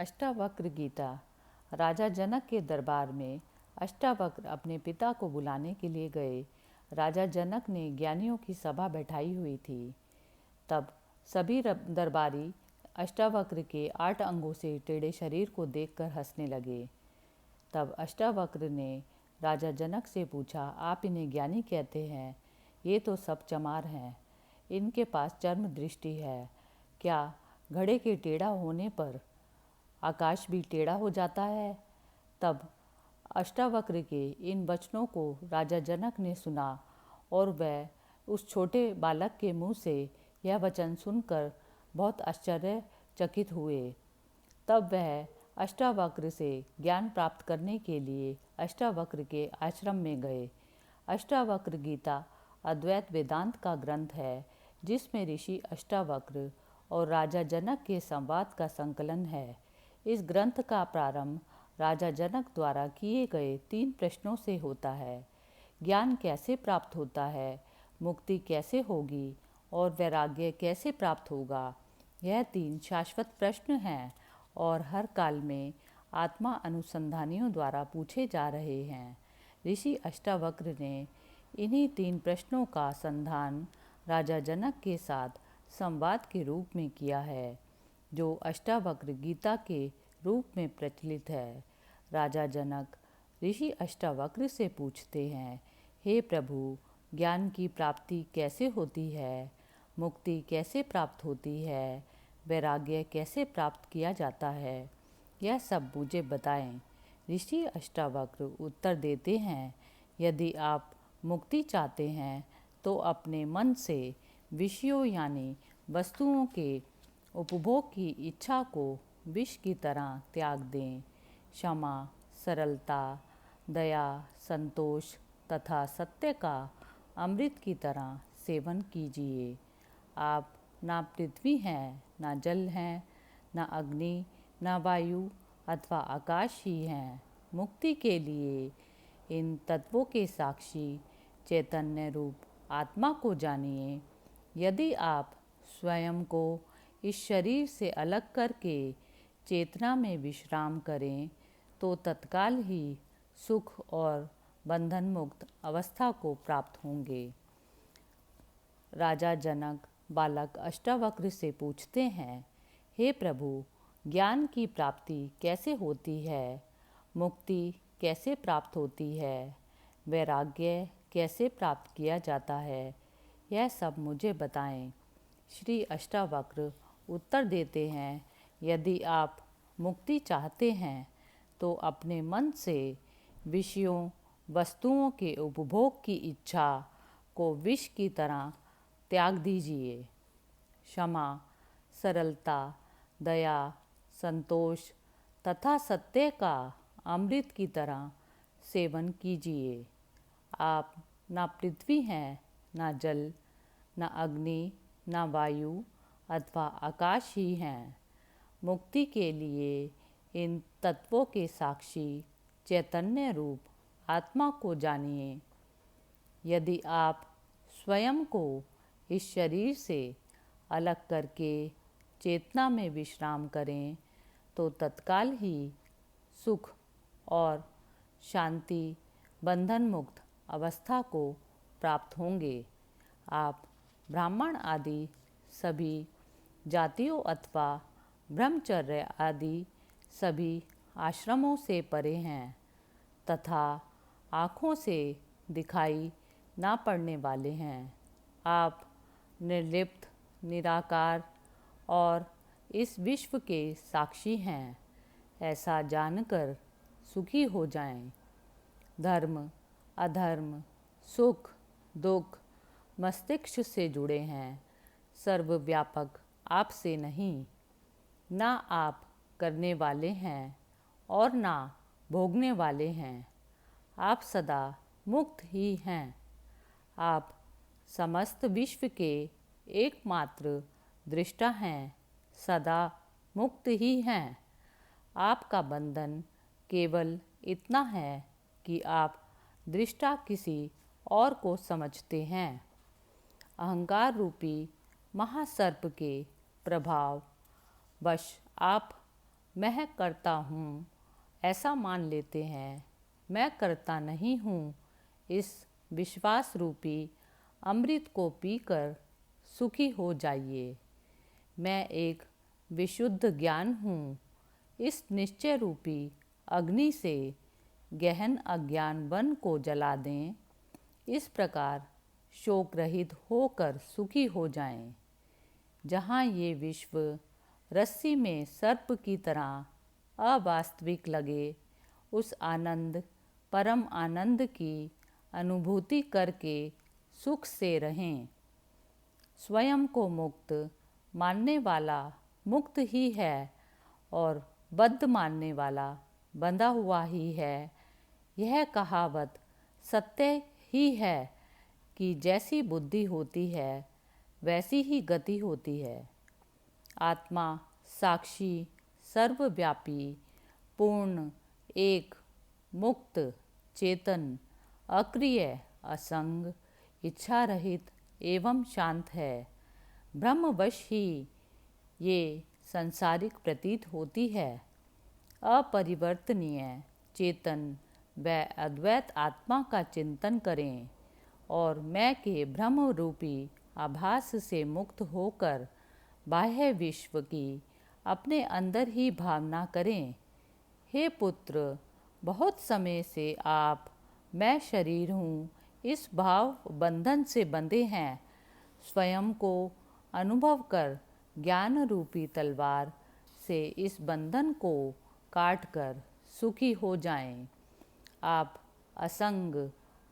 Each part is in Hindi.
अष्टावक्र गीता। राजा जनक के दरबार में अष्टावक्र अपने पिता को बुलाने के लिए गए। राजा जनक ने ज्ञानियों की सभा बैठाई हुई थी। तब सभी दरबारी अष्टावक्र के 8 अंगों से टेढ़े शरीर को देखकर हंसने लगे। तब अष्टावक्र ने राजा जनक से पूछा, आप इन्हें ज्ञानी कहते हैं? ये तो सब चमार हैं। इनके पास चर्म दृष्टि है। क्या घड़े के टेढ़ा होने पर आकाश भी टेढ़ा हो जाता है? तब अष्टावक्र के इन वचनों को राजा जनक ने सुना और वह उस छोटे बालक के मुंह से यह वचन सुनकर बहुत आश्चर्यचकित हुए। तब वह अष्टावक्र से ज्ञान प्राप्त करने के लिए अष्टावक्र के आश्रम में गए। अष्टावक्र गीता अद्वैत वेदांत का ग्रंथ है, जिसमें ऋषि अष्टावक्र और राजा जनक के संवाद का संकलन है। इस ग्रंथ का प्रारंभ राजा जनक द्वारा किए गए 3 प्रश्नों से होता है। ज्ञान कैसे प्राप्त होता है, मुक्ति कैसे होगी और वैराग्य कैसे प्राप्त होगा? यह 3 शाश्वत प्रश्न हैं और हर काल में आत्मा अनुसंधानियों द्वारा पूछे जा रहे हैं। ऋषि अष्टावक्र ने इन्हीं 3 प्रश्नों का संधान राजा जनक के साथ संवाद के रूप में किया है, जो अष्टावक्र गीता के रूप में प्रचलित है। राजा जनक ऋषि अष्टावक्र से पूछते हैं, हे प्रभु, ज्ञान की प्राप्ति कैसे होती है? मुक्ति कैसे प्राप्त होती है? वैराग्य कैसे प्राप्त किया जाता है? यह सब मुझे बताएं। ऋषि अष्टावक्र उत्तर देते हैं, यदि आप मुक्ति चाहते हैं तो अपने मन से विषयों यानी वस्तुओं के उपभोग की इच्छा को विष की तरह त्याग दें। क्षमा, सरलता, दया, संतोष तथा सत्य का अमृत की तरह सेवन कीजिए। आप ना पृथ्वी हैं, ना जल हैं, ना अग्नि, ना वायु अथवा आकाश ही हैं। मुक्ति के लिए इन तत्वों के साक्षी चैतन्य रूप आत्मा को जानिए। यदि आप स्वयं को इस शरीर से अलग करके चेतना में विश्राम करें तो तत्काल ही सुख और बंधन मुक्त अवस्था को प्राप्त होंगे। राजा जनक बालक अष्टावक्र से पूछते हैं, हे प्रभु, ज्ञान की प्राप्ति कैसे होती है? मुक्ति कैसे प्राप्त होती है? वैराग्य कैसे प्राप्त किया जाता है? यह सब मुझे बताएं। श्री अष्टावक्र उत्तर देते हैं, यदि आप मुक्ति चाहते हैं तो अपने मन से विषयों वस्तुओं के उपभोग की इच्छा को विष की तरह त्याग दीजिए। क्षमा, सरलता, दया, संतोष तथा सत्य का अमृत की तरह सेवन कीजिए। आप ना पृथ्वी हैं, ना जल, ना अग्नि, ना वायु अथवा आकाश ही हैं। मुक्ति के लिए इन तत्वों के साक्षी चैतन्य रूप आत्मा को जानिए। यदि आप स्वयं को इस शरीर से अलग करके चेतना में विश्राम करें तो तत्काल ही सुख और शांति, बंधन मुक्त अवस्था को प्राप्त होंगे। आप ब्राह्मण आदि सभी जातियों अथवा ब्रह्मचर्य आदि सभी आश्रमों से परे हैं तथा आँखों से दिखाई ना पड़ने वाले हैं। आप निर्लिप्त, निराकार और इस विश्व के साक्षी हैं। ऐसा जानकर सुखी हो जाएं। धर्म, अधर्म, सुख, दुख मस्तिष्क से जुड़े हैं, सर्वव्यापक आपसे नहीं। ना आप करने वाले हैं और ना भोगने वाले हैं। आप सदा मुक्त ही हैं। आप समस्त विश्व के एकमात्र दृष्टा हैं, सदा मुक्त ही हैं। आपका बंधन केवल इतना है कि आप दृष्टा किसी और को समझते हैं। अहंकार रूपी महासर्प के प्रभाव वश आप मैं करता हूँ ऐसा मान लेते हैं। मैं करता नहीं हूँ, इस विश्वास रूपी अमृत को पीकर सुखी हो जाइए। मैं एक विशुद्ध ज्ञान हूँ, इस निश्चय रूपी अग्नि से गहन अज्ञान वन को जला दें। इस प्रकार शोक रहित होकर सुखी हो जाएं। जहाँ ये विश्व रस्सी में सर्प की तरह अवास्तविक लगे, उस आनंद परम आनंद की अनुभूति करके सुख से रहें। स्वयं को मुक्त मानने वाला मुक्त ही है और बद्ध मानने वाला बंधा हुआ ही है। यह कहावत सत्य ही है कि जैसी बुद्धि होती है वैसी ही गति होती है। आत्मा साक्षी, सर्वव्यापी, पूर्ण, एक, मुक्त, चेतन, अक्रिय, असंग, इच्छा रहित एवं शांत है। ब्रह्मवश ही ये संसारिक प्रतीत होती है। अपरिवर्तनीय, चेतन व अद्वैत आत्मा का चिंतन करें और मैं के ब्रह्म रूपी आभास से मुक्त होकर बाह्य विश्व की अपने अंदर ही भावना करें। हे पुत्र, बहुत समय से आप मैं शरीर हूँ इस भाव बंधन से बंधे हैं। स्वयं को अनुभव कर ज्ञान रूपी तलवार से इस बंधन को काट कर सुखी हो जाएं। आप असंग,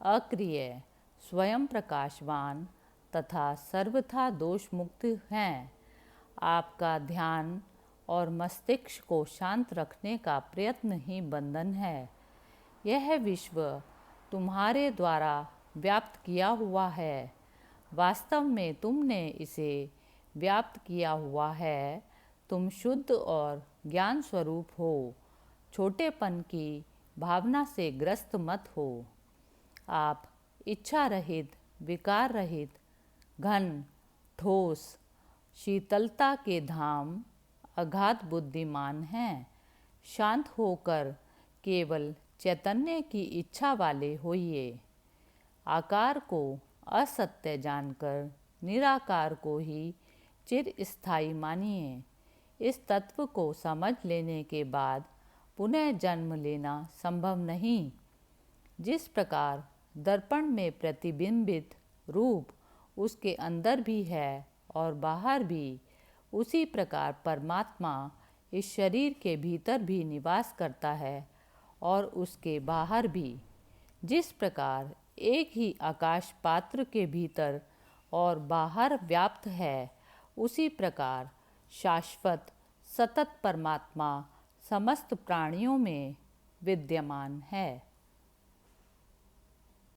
अक्रिय, स्वयं प्रकाशवान तथा सर्वथा दोष मुक्त हैं। आपका ध्यान और मस्तिष्क को शांत रखने का प्रयत्न ही बंधन है। यह विश्व तुम्हारे द्वारा व्याप्त किया हुआ है। वास्तव में तुमने इसे व्याप्त किया हुआ है। तुम शुद्ध और ज्ञान स्वरूप हो। छोटेपन की भावना से ग्रस्त मत हो। आप इच्छा रहित, विकार रहित, घन, ठोस, शीतलता के धाम, अगाध बुद्धिमान हैं। शांत होकर केवल चैतन्य की इच्छा वाले होइए। आकार को असत्य जानकर निराकार को ही चिर स्थायी मानिए। इस तत्व को समझ लेने के बाद पुनः जन्म लेना संभव नहीं। जिस प्रकार दर्पण में प्रतिबिंबित रूप उसके अंदर भी है और बाहर भी, उसी प्रकार परमात्मा इस शरीर के भीतर भी निवास करता है और उसके बाहर भी। जिस प्रकार एक ही आकाश पात्र के भीतर और बाहर व्याप्त है, उसी प्रकार शाश्वत सतत परमात्मा समस्त प्राणियों में विद्यमान है।